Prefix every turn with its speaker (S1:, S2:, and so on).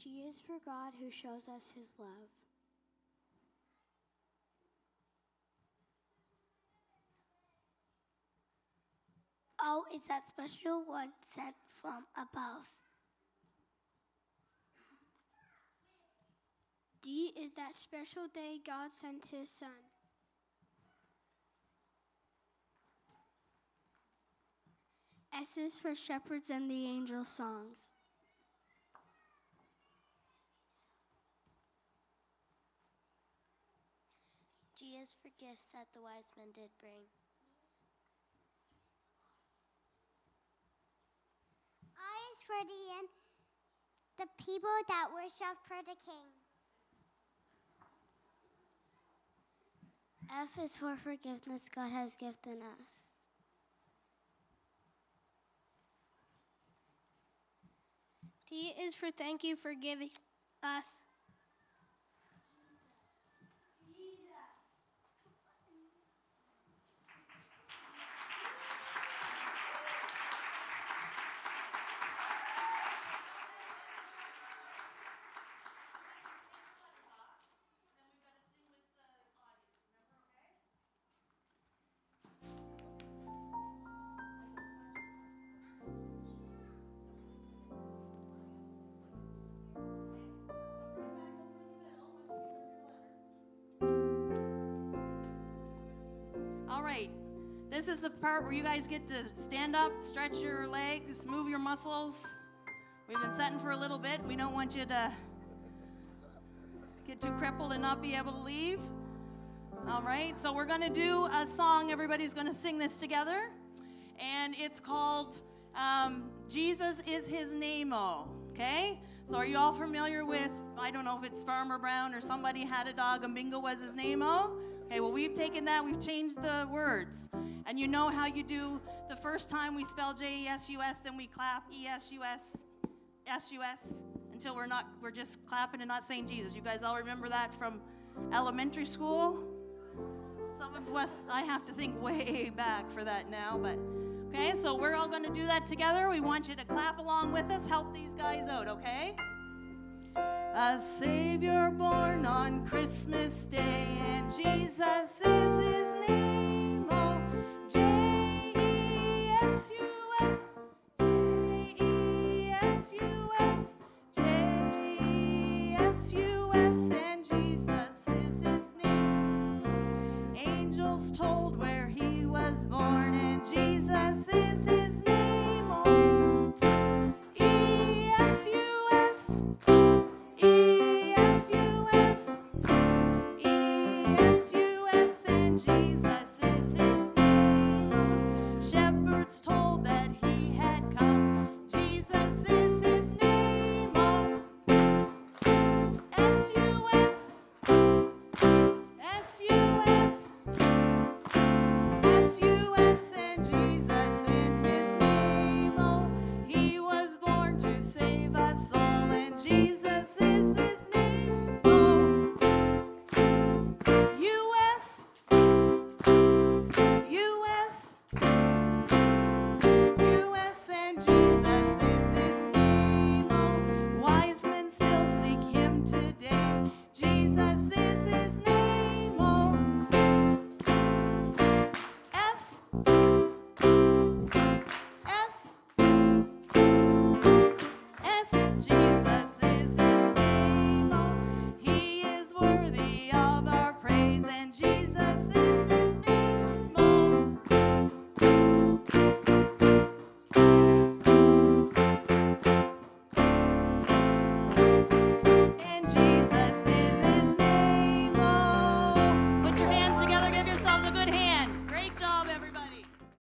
S1: G is for God who shows us his love.
S2: O is that special one sent from above.
S1: D is that special day God sent his son. S is for shepherds and the angel songs.
S3: G is for gifts that the wise men did bring.
S4: I is for the people that worship for the king.
S3: F is for forgiveness God has given us.
S1: T is for thank you for giving us.
S5: All right, this is the part where you guys get to stand up, stretch your legs, move your muscles. We've been setting for a little bit. We don't want you to get too crippled and not be able to leave. All right, so we're going to do a song. Everybody's going to sing this together. And it's called Jesus is His Name-O, okay? So are you all familiar with, I don't know if it's Farmer Brown or Somebody Had a Dog and Bingo Was His Name-O? Okay, well, we've taken that, we've changed the words. And you know how you do the first time we spell J-E-S-U-S, then we clap E-S-U-S, S-U-S, until we're just clapping and not saying Jesus. You guys all remember that from elementary school? Some of us, I have to think way back for that now, but okay, so we're all going to do that together. We want you to clap along with us, help these guys out, okay? A Savior born on Christmas Day, and Jesus is his name, oh, J-E-S-U-S, J-E-S-U-S, J-E-S-U-S, and Jesus is his name. Angels told where he was born, and Jesus